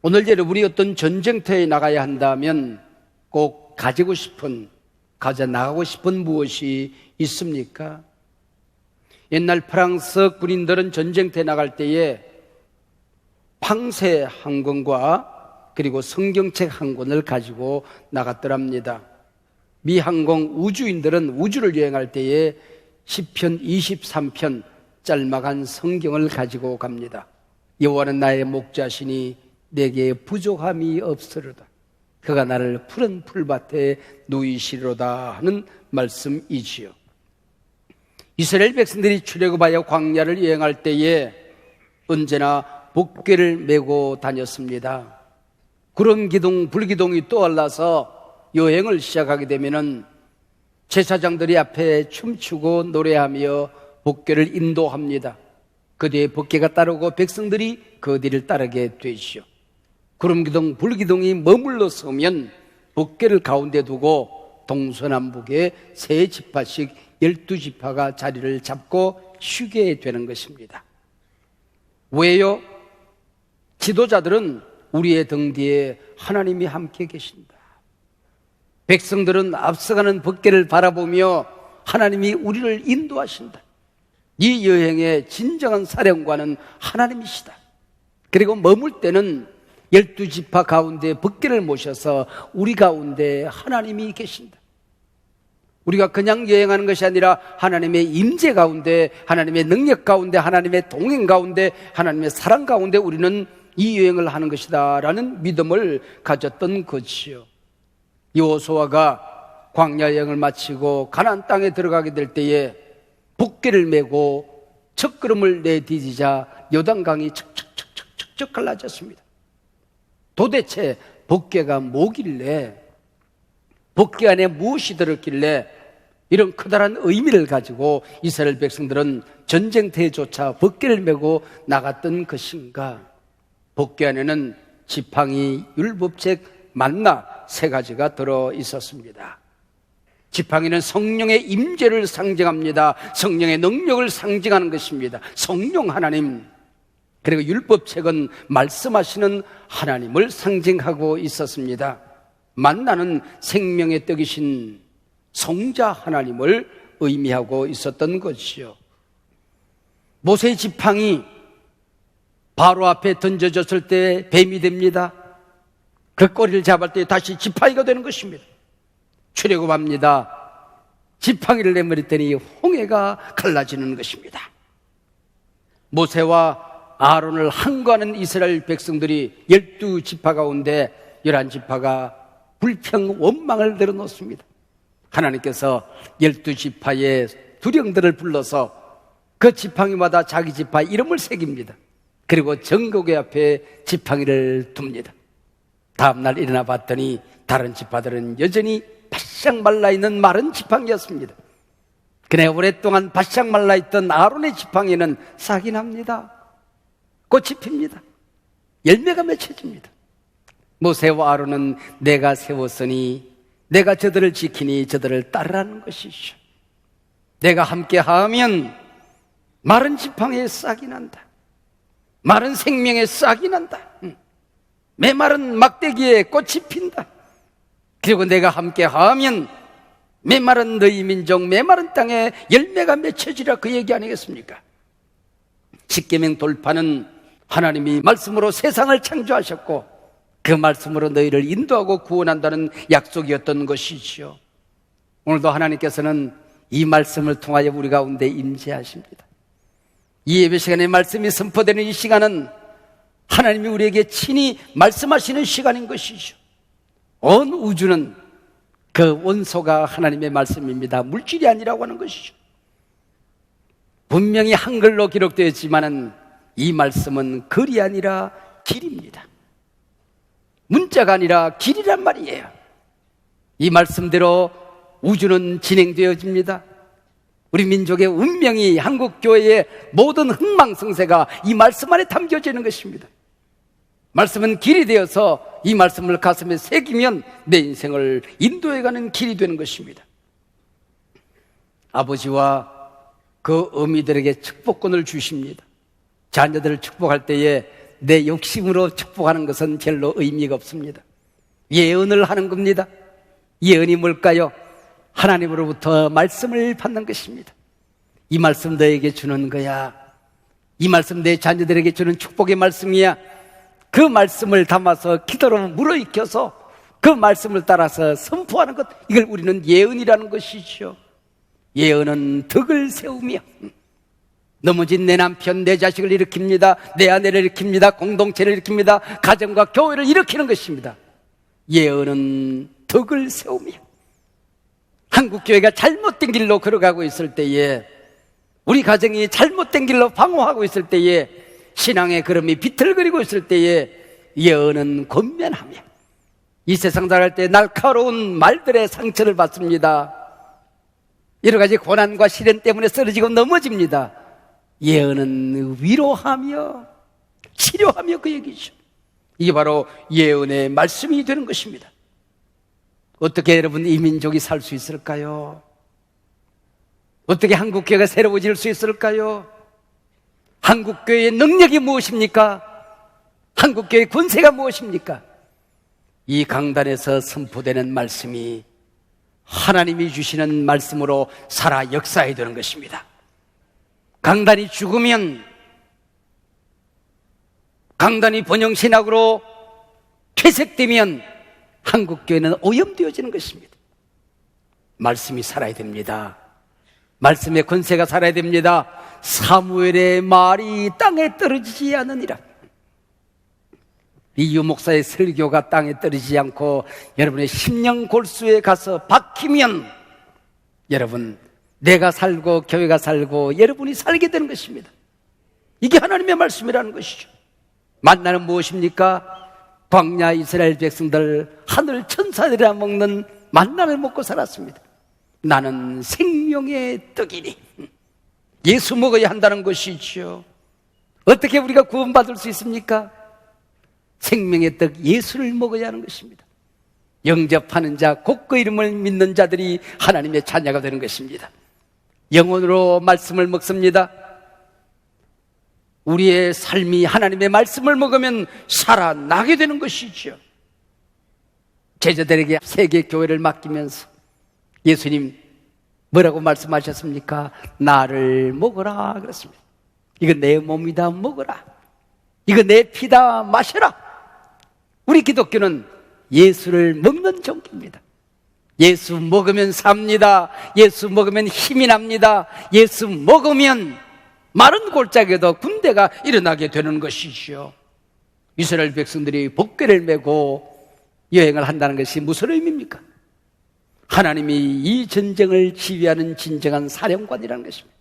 오늘 여러분이 어떤 전쟁터에 나가야 한다면 꼭 가져 나가고 싶은 무엇이 있습니까? 옛날 프랑스 군인들은 전쟁터에 나갈 때에 팡세 한 권과 그리고 성경책 한 권을 가지고 나갔더랍니다. 미 항공 우주인들은 우주를 여행할 때에 시편 23편 짤막한 성경을 가지고 갑니다. 여호와는 나의 목자시니 내게 부족함이 없으리로다. 그가 나를 푸른 풀밭에 누이시리로다 하는 말씀이지요. 이스라엘 백성들이 출애굽하여 광야를 여행할 때에 언제나 복궤를 메고 다녔습니다. 구름 기둥, 불기둥이 떠올라서 여행을 시작하게 되면은 제사장들이 앞에 춤추고 노래하며 복궤를 인도합니다. 그 뒤에 복궤가 따르고 백성들이 그 뒤를 따르게 되시오. 구름기둥, 불기둥이 머물러 서면 복궤를 가운데 두고 동서남북에 세 지파씩 12지파가 자리를 잡고 쉬게 되는 것입니다. 왜요? 지도자들은 우리의 등 뒤에 하나님이 함께 계신다. 백성들은 앞서가는 복궤를 바라보며 하나님이 우리를 인도하신다. 이 여행의 진정한 사령관은 하나님이시다. 그리고 머물 때는 12지파 가운데 복궤를 모셔서 우리 가운데 하나님이 계신다. 우리가 그냥 여행하는 것이 아니라 하나님의 임재 가운데, 하나님의 능력 가운데, 하나님의 동행 가운데, 하나님의 사랑 가운데 우리는 이 여행을 하는 것이다 라는 믿음을 가졌던 것이요. 여호수아가 광야 여행을 마치고 가나안 땅에 들어가게 될 때에 복궤를 메고 첫걸음을 내디디자 요단강이 척척 갈라졌습니다. 도대체 복궤가 뭐길래, 복궤 안에 무엇이 들었길래 이런 커다란 의미를 가지고 이스라엘 백성들은 전쟁터에조차 복궤를 메고 나갔던 것인가? 복궤 안에는 지팡이, 율법책, 만나 세 가지가 들어 있었습니다. 지팡이는 성령의 임재를 상징합니다. 성령의 능력을 상징하는 것입니다. 성령 하나님. 그리고 율법책은 말씀하시는 하나님을 상징하고 있었습니다. 만나는 생명의 떡이신 성자 하나님을 의미하고 있었던 것이요. 모세의 지팡이 바로 앞에 던져졌을 때 뱀이 됩니다. 그 꼬리를 잡을 때 다시 지팡이가 되는 것입니다. 출애굽합니다. 지팡이를 내버렸더니 홍해가 갈라지는 것입니다. 모세와 아론을 항거하는 이스라엘 백성들이 12지파 가운데 11지파가 불평 원망을 내려놓습니다. 하나님께서 12지파의 두령들을 불러서 그 지팡이마다 자기 지파 이름을 새깁니다. 그리고 정거궤 앞에 지팡이를 둡니다. 다음날 일어나 봤더니 다른 지파들은 여전히 바싹 말라있는 마른 지팡이였습니다. 그네 오랫동안 바싹 말라있던 아론의 지팡이는 싹이 납니다. 꽃이 핍니다. 열매가 맺혀집니다. 모세와 아론은 내가 세웠으니 내가 저들을 지키니 저들을 따르라는 것이죠. 내가 함께 하면 마른 지팡이에 싹이 난다. 마른 생명에 싹이 난다. 메마른 막대기에 꽃이 핀다. 그리고 내가 함께 하면 메마른 너희 민족, 메마른 땅에 열매가 맺혀지라, 그 얘기 아니겠습니까? 십계명 돌파는 하나님이 말씀으로 세상을 창조하셨고 그 말씀으로 너희를 인도하고 구원한다는 약속이었던 것이지요. 오늘도 하나님께서는 이 말씀을 통하여 우리 가운데 임재하십니다. 이 예배 시간에 말씀이 선포되는 이 시간은 하나님이 우리에게 친히 말씀하시는 시간인 것이죠. 온 우주는 그 원소가 하나님의 말씀입니다. 물질이 아니라고 하는 것이죠. 분명히 한글로 기록되어 있지만은 이 말씀은 글이 아니라 길입니다. 문자가 아니라 길이란 말이에요. 이 말씀대로 우주는 진행되어집니다. 우리 민족의 운명이, 한국교회의 모든 흥망성쇠가 이 말씀 안에 담겨지는 것입니다. 말씀은 길이 되어서 이 말씀을 가슴에 새기면 내 인생을 인도해가는 길이 되는 것입니다. 아버지와 그 어미들에게 축복권을 주십니다. 자녀들을 축복할 때에 내 욕심으로 축복하는 것은 별로 의미가 없습니다. 예언을 하는 겁니다. 예언이 뭘까요? 하나님으로부터 말씀을 받는 것입니다. 이 말씀 너에게 주는 거야. 이 말씀 내 자녀들에게 주는 축복의 말씀이야. 그 말씀을 담아서 기도로 물어익혀서 그 말씀을 따라서 선포하는 것, 이걸 우리는 예언이라는 것이죠. 예언은 덕을 세우며 넘어진 내 남편, 내 자식을 일으킵니다. 내 아내를 일으킵니다. 공동체를 일으킵니다. 가정과 교회를 일으키는 것입니다. 예언은 덕을 세우며 한국교회가 잘못된 길로 걸어가고 있을 때에, 우리 가정이 잘못된 길로 방황하고 있을 때에, 신앙의 걸음이 비틀거리고 있을 때에 예언은 권면하며 이 세상 살아갈 때 날카로운 말들의 상처를 받습니다. 여러 가지 고난과 시련 때문에 쓰러지고 넘어집니다. 예언은 위로하며 치료하며 그 얘기죠. 이게 바로 예언의 말씀이 되는 것입니다. 어떻게 여러분 이 민족이 살 수 있을까요? 어떻게 한국교회가 새로워질 수 있을까요? 한국교회의 능력이 무엇입니까? 한국교회의 권세가 무엇입니까? 이 강단에서 선포되는 말씀이 하나님이 주시는 말씀으로 살아 역사해야 되는 것입니다. 강단이 죽으면, 강단이 번영신학으로 퇴색되면 한국교회는 오염되어지는 것입니다. 말씀이 살아야 됩니다. 말씀의 권세가 살아야 됩니다. 사무엘의 말이 땅에 떨어지지 않으니라. 이유 목사의 설교가 땅에 떨어지지 않고 여러분의 심령 골수에 가서 박히면 여러분, 내가 살고 교회가 살고 여러분이 살게 되는 것입니다. 이게 하나님의 말씀이라는 것이죠. 만나는 무엇입니까? 광야 이스라엘 백성들 하늘 천사들이라 먹는 만나를 먹고 살았습니다. 나는 생명의 떡이니. 예수 먹어야 한다는 것이죠. 어떻게 우리가 구원받을 수 있습니까? 생명의 떡 예수를 먹어야 하는 것입니다. 영접하는 자, 곧 그 이름을 믿는 자들이 하나님의 자녀가 되는 것입니다. 영혼으로 말씀을 먹습니다. 우리의 삶이 하나님의 말씀을 먹으면 살아나게 되는 것이죠. 제자들에게 세계 교회를 맡기면서 예수님 뭐라고 말씀하셨습니까? 나를 먹어라 그랬습니다. 이거 내 몸이다, 먹어라. 이거 내 피다, 마셔라. 우리 기독교는 예수를 먹는 종교입니다. 예수 먹으면 삽니다. 예수 먹으면 힘이 납니다. 예수 먹으면 마른 골짜기에도 군대가 일어나게 되는 것이죠. 이스라엘 백성들이 복궤를 메고 여행을 한다는 것이 무슨 의미입니까? 하나님이 이 전쟁을 지휘하는 진정한 사령관이라는 것입니다.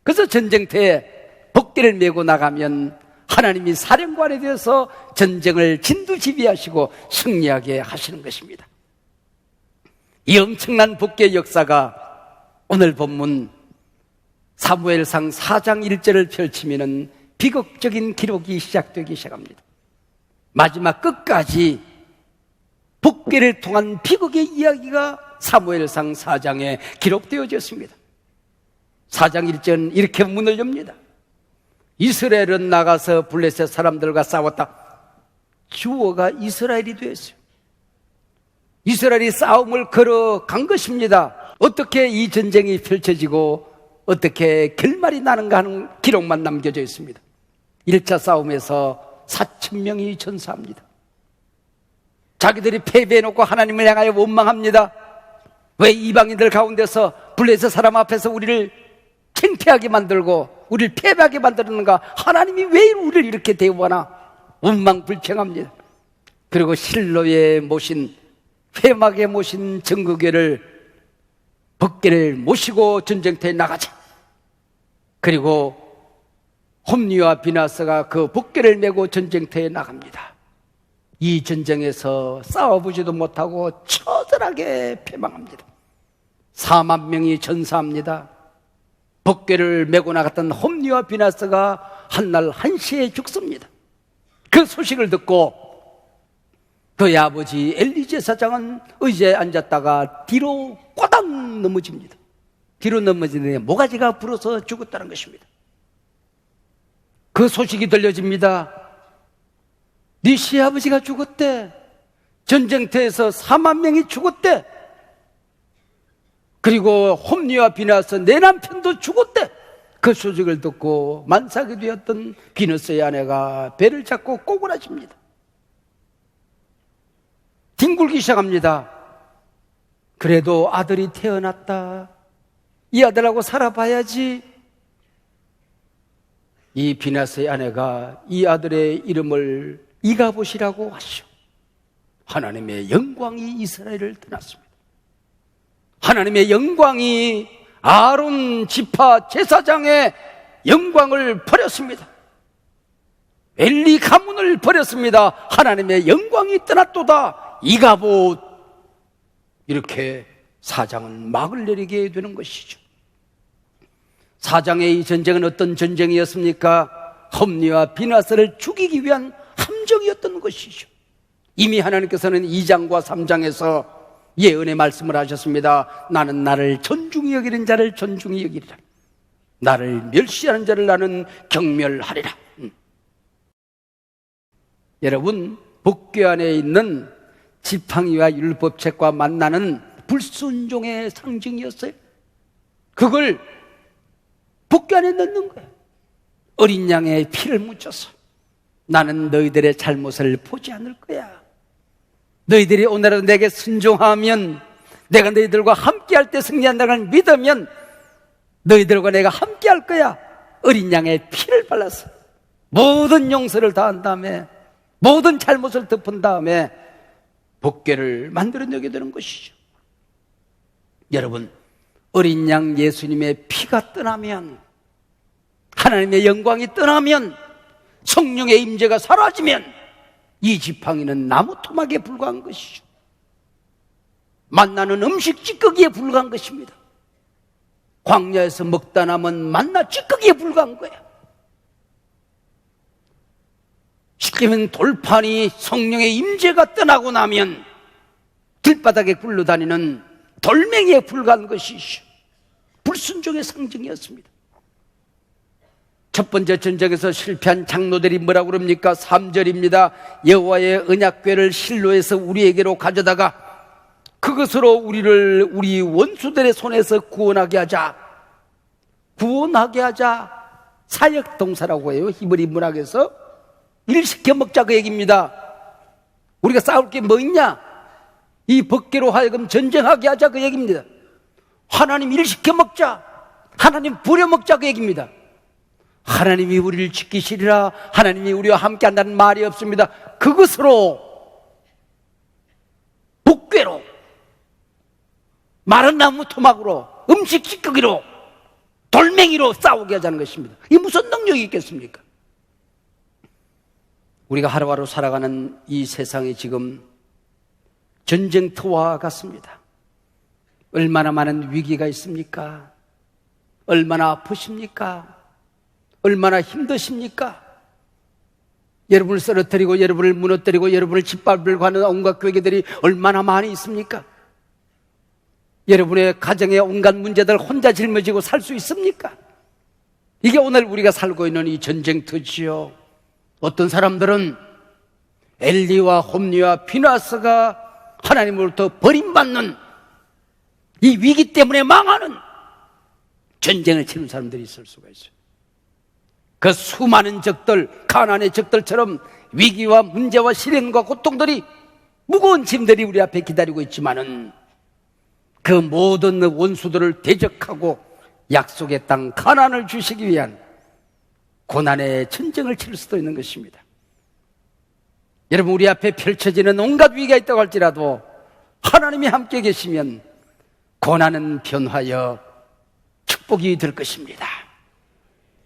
그래서 전쟁터에 복궤를 메고 나가면 하나님이 사령관에 대해서 전쟁을 진두지휘하시고 승리하게 하시는 것입니다. 이 엄청난 복궤 역사가 오늘 본문 사무엘상 4장 1절을 펼치면 비극적인 기록이 시작되기 시작합니다. 마지막 끝까지 복궤를 통한 비극의 이야기가 사무엘상 4장에 기록되어졌습니다. 4장 1절은 이렇게 문을 엽니다. 이스라엘은 나가서 블레셋 사람들과 싸웠다. 주어가 이스라엘이 되었어요. 이스라엘이 싸움을 걸어간 것입니다. 어떻게 이 전쟁이 펼쳐지고 어떻게 결말이 나는가 하는 기록만 남겨져 있습니다. 1차 싸움에서 4,000명이 전사합니다. 자기들이 패배해놓고 하나님을 향하여 원망합니다. 왜 이방인들 가운데서 블레셋 사람 앞에서 우리를 창피하게 만들고 우리를 패배하게 만드는가? 하나님이 왜 우리를 이렇게 대우하나? 원망불평합니다. 그리고 실로에 모신, 회막에 모신 정거궤를 법궤를 모시고 전쟁터에 나가자. 그리고 홈리와 비나스가 그 법궤를 메고 전쟁터에 나갑니다. 이 전쟁에서 싸워보지도 못하고 처절하게 패망합니다. 4만 명이 전사합니다. 법궤를 메고 나갔던 홈리와 비나스가 한날 1시에 죽습니다. 그 소식을 듣고 그의 아버지 엘리제 사장은 의자에 앉았다가 뒤로 꼬당 넘어집니다. 뒤로 넘어지는데 모가지가 부러서 죽었다는 것입니다. 그 소식이 들려집니다. 네 시아버지가 죽었대. 전쟁터에서 4만 명이 죽었대. 그리고 홈리와 비나스 내 남편도 죽었대. 그 소식을 듣고 만삭이 되었던 비너스의 아내가 배를 잡고 꼬꾸라집니다. 뒹굴기 시작합니다. 그래도 아들이 태어났다. 이 아들하고 살아봐야지. 이 비나스의 아내가 이 아들의 이름을 이가봇이라고 하시오. 하나님의 영광이 이스라엘을 떠났습니다. 하나님의 영광이 아론 지파 제사장의 영광을 버렸습니다. 엘리 가문을 버렸습니다. 하나님의 영광이 떠났도다. 이가봇. 이렇게 사장은 막을 내리게 되는 것이죠. 사장의 이 전쟁은 어떤 전쟁이었습니까? 홈리와 비나스를 죽이기 위한 함정이었던 것이죠. 이미 하나님께서는 2장과 3장에서 예언의 말씀을 하셨습니다. 나는 나를 존중히 여기는 자를 존중히 여기리라. 나를 멸시하는 자를 나는 경멸하리라. 여러분, 법궤 안에 있는 지팡이와 율법책과 만나는 불순종의 상징이었어요. 그걸 법궤 안에 넣는 거예요. 어린 양의 피를 묻혀서 나는 너희들의 잘못을 보지 않을 거야. 너희들이 오늘은 내게 순종하면, 내가 너희들과 함께할 때 승리한다는 믿으면 너희들과 내가 함께할 거야. 어린 양의 피를 발라서 모든 용서를 다한 다음에, 모든 잘못을 덮은 다음에 법궤를 만들어내게 되는 것이죠. 여러분, 어린 양 예수님의 피가 떠나면, 하나님의 영광이 떠나면, 성령의 임재가 사라지면 이 지팡이는 나무 토막에 불과한 것이죠. 만나는 음식 찌꺼기에 불과한 것입니다. 광야에서 먹다 남은 만나 찌꺼기에 불과한 거예요. 쉽게 말하면 돌판이 성령의 임재가 떠나고 나면 길바닥에 굴러다니는 돌멩이에 불과한 것이죠. 불순종의 상징이었습니다. 첫 번째 전쟁에서 실패한 장로들이 뭐라고 그럽니까? 3절입니다. 여호와의 언약궤를 실로에서 우리에게로 가져다가 그것으로 우리를 우리 원수들의 손에서 구원하게 하자. 구원하게 하자. 사역동사라고 해요. 히브리 문학에서. 일시켜 먹자 그 얘기입니다. 우리가 싸울 게 뭐 있냐? 이 법궤로 하여금 전쟁하게 하자 그 얘기입니다. 하나님 일시켜 먹자. 하나님 부려먹자 그 얘기입니다. 하나님이 우리를 지키시리라, 하나님이 우리와 함께 한다는 말이 없습니다. 그것으로, 법궤로, 마른 나무 토막으로, 음식 찌꺼기로, 돌멩이로 싸우게 하자는 것입니다. 이 무슨 능력이 있겠습니까? 우리가 하루하루 살아가는 이 세상이 지금 전쟁터와 같습니다. 얼마나 많은 위기가 있습니까? 얼마나 아프십니까? 얼마나 힘드십니까? 여러분을 쓰러뜨리고 여러분을 무너뜨리고 여러분을 짓밟으려고 하는 온갖 괴계들이 얼마나 많이 있습니까? 여러분의 가정의 온갖 문제들 혼자 짊어지고 살 수 있습니까? 이게 오늘 우리가 살고 있는 이 전쟁터지요. 어떤 사람들은 엘리와 홈리와 비나스가 하나님으로부터 버림받는 이 위기 때문에 망하는 전쟁을 치는 사람들이 있을 수가 있어요. 그 수많은 적들, 가나안의 적들처럼 위기와 문제와 시련과 고통들이, 무거운 짐들이 우리 앞에 기다리고 있지만은 그 모든 원수들을 대적하고 약속의 땅 가나안을 주시기 위한 고난의 전쟁을 치를 수도 있는 것입니다. 여러분, 우리 앞에 펼쳐지는 온갖 위기가 있다고 할지라도 하나님이 함께 계시면 고난은 변하여 축복이 될 것입니다.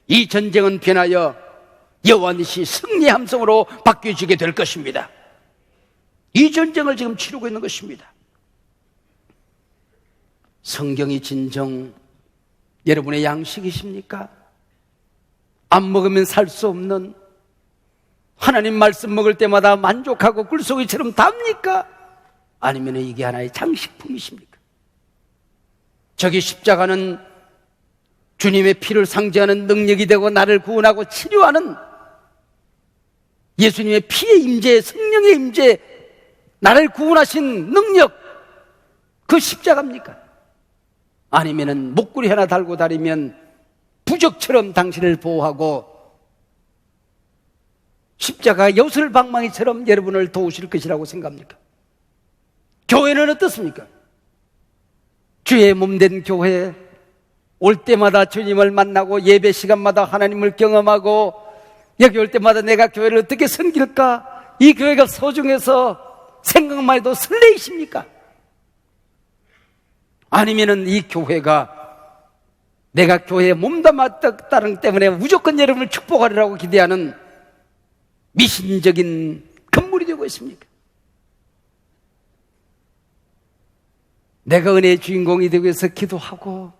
이 전쟁은 변하여 여호와 니시 승리의 함성으로 바뀌어지게 될 것입니다. 이 전쟁을 지금 치르고 있는 것입니다. 성경이 진정 여러분의 양식이십니까? 안 먹으면 살 수 없는, 하나님 말씀 먹을 때마다 만족하고 꿀속이처럼 답니까? 아니면 이게 하나의 장식품이십니까? 저기 십자가는 주님의 피를 상징하는 능력이 되고 나를 구원하고 치료하는 예수님의 피의 임재, 성령의 임재, 나를 구원하신 능력, 그 십자가입니까? 아니면은 목걸이 하나 달고 다니면 부적처럼 당신을 보호하고 십자가 여슬방망이처럼 여러분을 도우실 것이라고 생각합니까? 교회는 어떻습니까? 주의 몸된 교회, 올 때마다 주님을 만나고 예배 시간마다 하나님을 경험하고 여기 올 때마다 내가 교회를 어떻게 섬길까? 이 교회가 소중해서 생각만 해도 설레이십니까? 아니면은 이 교회가 내가 교회에 몸담았다는 때문에 무조건 여러분을 축복하리라고 기대하는 미신적인 건물이 되고 있습니까? 내가 은혜의 주인공이 되기 위해서 기도하고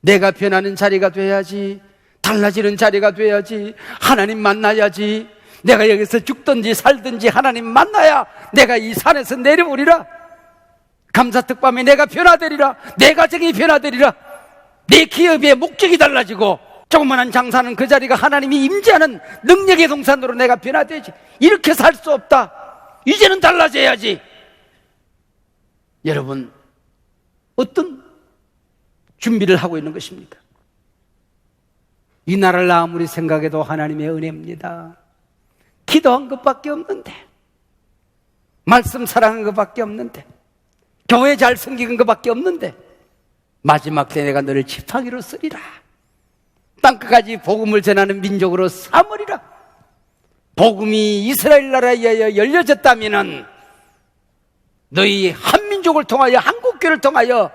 내가 변하는 자리가 돼야지, 달라지는 자리가 돼야지, 하나님 만나야지, 내가 여기서 죽든지 살든지 하나님 만나야 내가 이 산에서 내려오리라, 감사특밤에 내가 변화되리라, 내 가정이 변화되리라, 내 기업의 목적이 달라지고 조그만한 장사는 그 자리가 하나님이 임재하는 능력의 동산으로 내가 변화되지. 이렇게 살 수 없다. 이제는 달라져야지. 여러분, 어떤 준비를 하고 있는 것입니까? 이 나라를 아무리 생각해도 하나님의 은혜입니다. 기도한 것밖에 없는데, 말씀 사랑한 것밖에 없는데, 교회 잘 섬기는 것밖에 없는데, 마지막 때 내가 너를 지팡이로 쓰리라, 땅끝까지 복음을 전하는 민족으로 삼으리라. 복음이 이스라엘 나라에 의하여 열려졌다면 너희 한민족을 통하여, 한국교를 통하여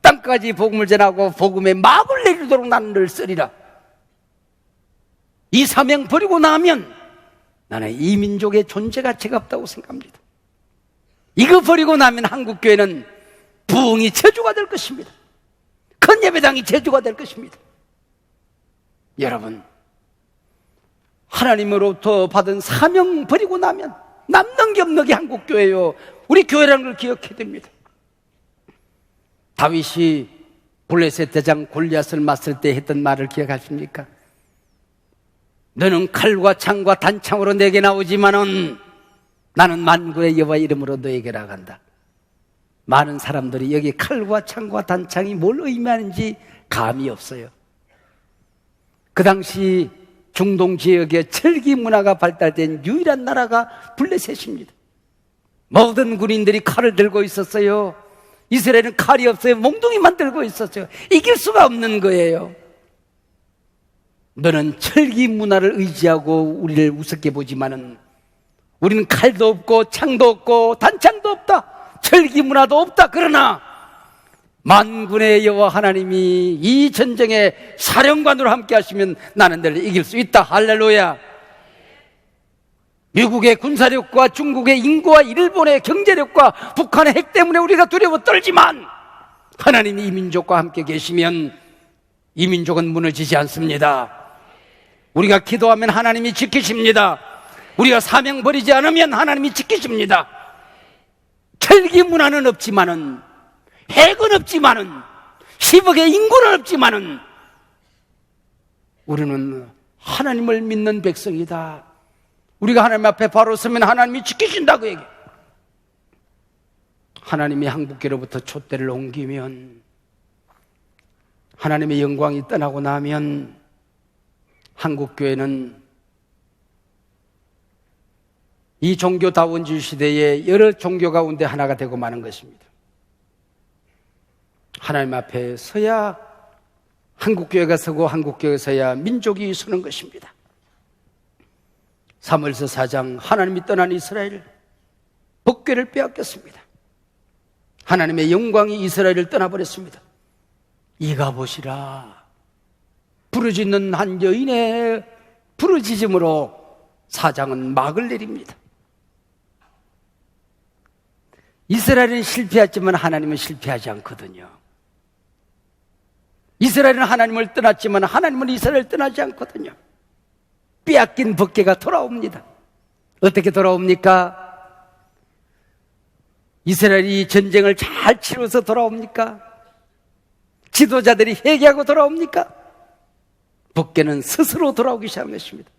땅까지 복음을 전하고 복음의 막을 내리도록 나는 너를 쓰리라. 이 사명 버리고 나면 나는 이 민족의 존재 가치가 없다고 생각합니다. 이거 버리고 나면 한국교회는 부흥이 저주가 될 것입니다. 큰 예배당이 저주가 될 것입니다. 여러분, 하나님으로부터 받은 사명 버리고 나면 남는 게 없는 게 한국교회요, 우리 교회라는 걸 기억해야 됩니다. 다윗이 블레셋 대장 골리앗을 맞설 때 했던 말을 기억하십니까? 너는 칼과 창과 단창으로 내게 나오지만은 나는 만군의 여호와 이름으로 너에게 나간다. 많은 사람들이 여기 칼과 창과 단창이 뭘 의미하는지 감이 없어요. 그 당시 중동 지역에 철기 문화가 발달된 유일한 나라가 블레셋입니다. 모든 군인들이 칼을 들고 있었어요. 이스라엘은 칼이 없어요. 몽둥이만 들고 있었어요. 이길 수가 없는 거예요. 너는 철기 문화를 의지하고 우리를 우습게 보지만은 우리는 칼도 없고 창도 없고 단창도 없다, 철기 문화도 없다. 그러나 만군의 여호와 하나님이 이 전쟁의 사령관으로 함께 하시면 나는 너를 이길 수 있다. 할렐루야. 미국의 군사력과 중국의 인구와 일본의 경제력과 북한의 핵 때문에 우리가 두려워 떨지만 하나님이 이 민족과 함께 계시면 이 민족은 무너지지 않습니다. 우리가 기도하면 하나님이 지키십니다. 우리가 사명 버리지 않으면 하나님이 지키십니다. 철기 문화는 없지만은, 핵은 없지만은, 10억의 인구는 없지만은 우리는 하나님을 믿는 백성이다. 우리가 하나님 앞에 바로 서면 하나님이 지키신다, 그 얘기. 하나님이 한국교로부터 촛대를 옮기면, 하나님의 영광이 떠나고 나면 한국교회는 이 종교다원주의 시대에 여러 종교 가운데 하나가 되고 마는 것입니다. 하나님 앞에 서야 한국교회가 서고 한국교회가 서야 민족이 서는 것입니다. 사무엘서 4장, 하나님이 떠난 이스라엘, 법궤를 빼앗겼습니다. 하나님의 영광이 이스라엘을 떠나버렸습니다. 이가 보시라, 부르짖는 한 여인의 부르짖음으로 사장은 막을 내립니다. 이스라엘은 실패했지만 하나님은 실패하지 않거든요. 이스라엘은 하나님을 떠났지만 하나님은 이스라엘을 떠나지 않거든요. 빼앗긴 법궤가 돌아옵니다. 어떻게 돌아옵니까? 이스라엘이 전쟁을 잘 치러서 돌아옵니까? 지도자들이 회개하고 돌아옵니까? 법궤는 스스로 돌아오기 시작한 것입니다.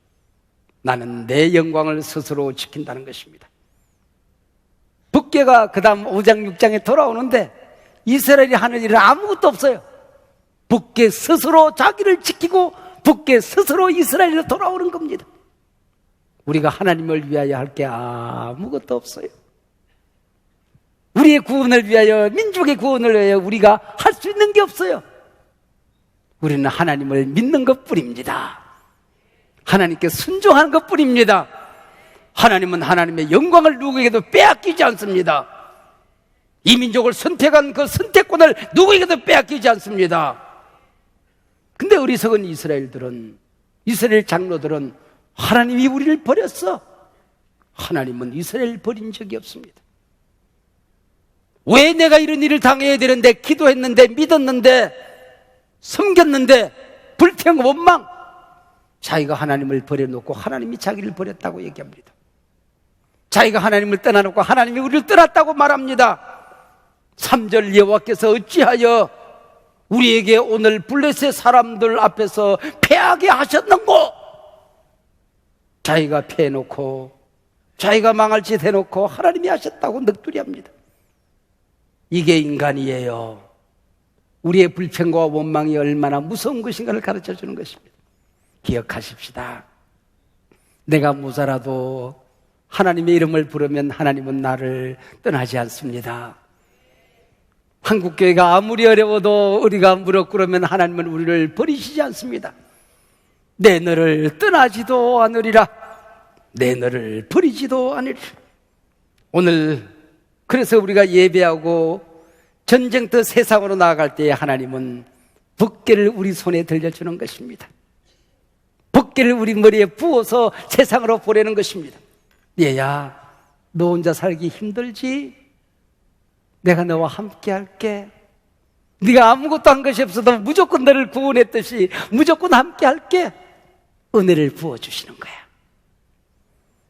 나는 내 영광을 스스로 지킨다는 것입니다. 북계가 그 다음 5장 6장에 돌아오는데 이스라엘이 하는 일은 아무것도 없어요. 북계 스스로 자기를 지키고 북계 스스로 이스라엘로 돌아오는 겁니다. 우리가 하나님을 위하여 할 게 아무것도 없어요. 우리의 구원을 위하여, 민족의 구원을 위하여 우리가 할 수 있는 게 없어요. 우리는 하나님을 믿는 것뿐입니다. 하나님께 순종하는 것뿐입니다. 하나님은 하나님의 영광을 누구에게도 빼앗기지 않습니다. 이 민족을 선택한 그 선택권을 누구에게도 빼앗기지 않습니다. 근데 어리석은 이스라엘 장로들은 하나님이 우리를 버렸어. 하나님은 이스라엘 버린 적이 없습니다. 왜 내가 이런 일을 당해야 되는데, 기도했는데, 믿었는데, 섬겼는데, 불평, 원망. 자기가 하나님을 버려놓고 하나님이 자기를 버렸다고 얘기합니다. 자기가 하나님을 떠나놓고 하나님이 우리를 떠났다고 말합니다. 3절 여호와께서 어찌하여 우리에게 오늘 블레셋 사람들 앞에서 패하게 하셨는고? 자기가 패해놓고 자기가 망할 짓 해놓고 하나님이 하셨다고 넋두리합니다. 이게 인간이에요. 우리의 불평과 원망이 얼마나 무서운 것인가를 가르쳐주는 것입니다. 기억하십시다. 내가 모자라도 하나님의 이름을 부르면 하나님은 나를 떠나지 않습니다. 한국교회가 아무리 어려워도 우리가 무릎 꿇으면 하나님은 우리를 버리시지 않습니다. 내 너를 떠나지도 않으리라. 내 너를 버리지도 않으리라. 오늘 그래서 우리가 예배하고 전쟁터 세상으로 나아갈 때 하나님은 붓개를 우리 손에 들려주는 것입니다. 붓개를 우리 머리에 부어서 세상으로 보내는 것입니다. 얘야, 너 혼자 살기 힘들지? 내가 너와 함께 할게. 네가 아무것도 한 것이 없어도 무조건 너를 구원했듯이 무조건 함께 할게. 은혜를 부어주시는 거야.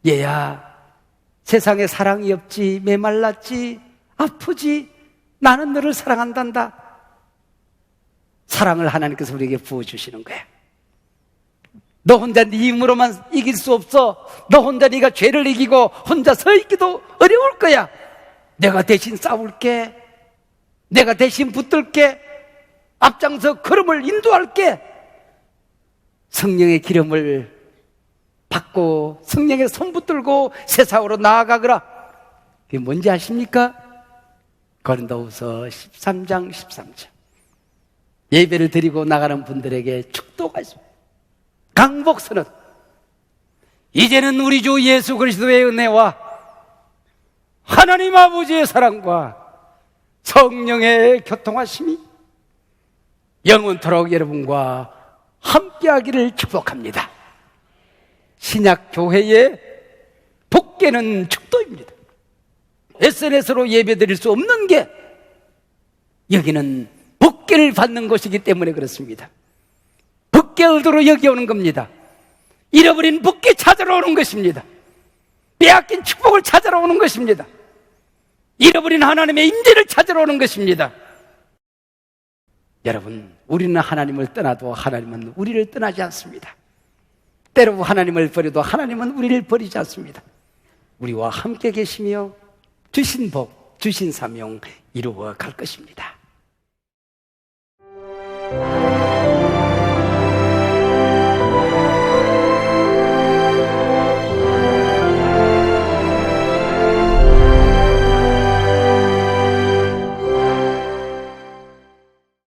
얘야, 세상에 사랑이 없지, 메말랐지, 아프지, 나는 너를 사랑한단다. 사랑을 하나님께서 우리에게 부어주시는 거야. 너 혼자 네 힘으로만 이길 수 없어. 너 혼자 네가 죄를 이기고 혼자 서 있기도 어려울 거야. 내가 대신 싸울게. 내가 대신 붙들게. 앞장서 걸음을 인도할게. 성령의 기름을 받고 성령의 손 붙들고 세상으로 나아가거라. 그게 뭔지 아십니까? 고린도후서 13장 13절. 예배를 드리고 나가는 분들에게 축도가 있습니다. 강복선언. 이제는 우리 주 예수 그리스도의 은혜와 하나님 아버지의 사랑과 성령의 교통하심이 영원토록 여러분과 함께하기를 축복합니다. 신약 교회의 복개는 축도입니다. SNS로 예배드릴 수 없는 게 여기는 복개를 받는 것이기 때문에 그렇습니다. 복개 의도로 여기 오는 겁니다. 잃어버린 복개 찾으러 오는 것입니다. 빼앗긴 축복을 찾으러 오는 것입니다. 잃어버린 하나님의 임재를 찾으러 오는 것입니다. 여러분, 우리는 하나님을 떠나도 하나님은 우리를 떠나지 않습니다. 때로 하나님을 버려도 하나님은 우리를 버리지 않습니다. 우리와 함께 계시며 주신 복, 주신 사명 이루어 갈 것입니다.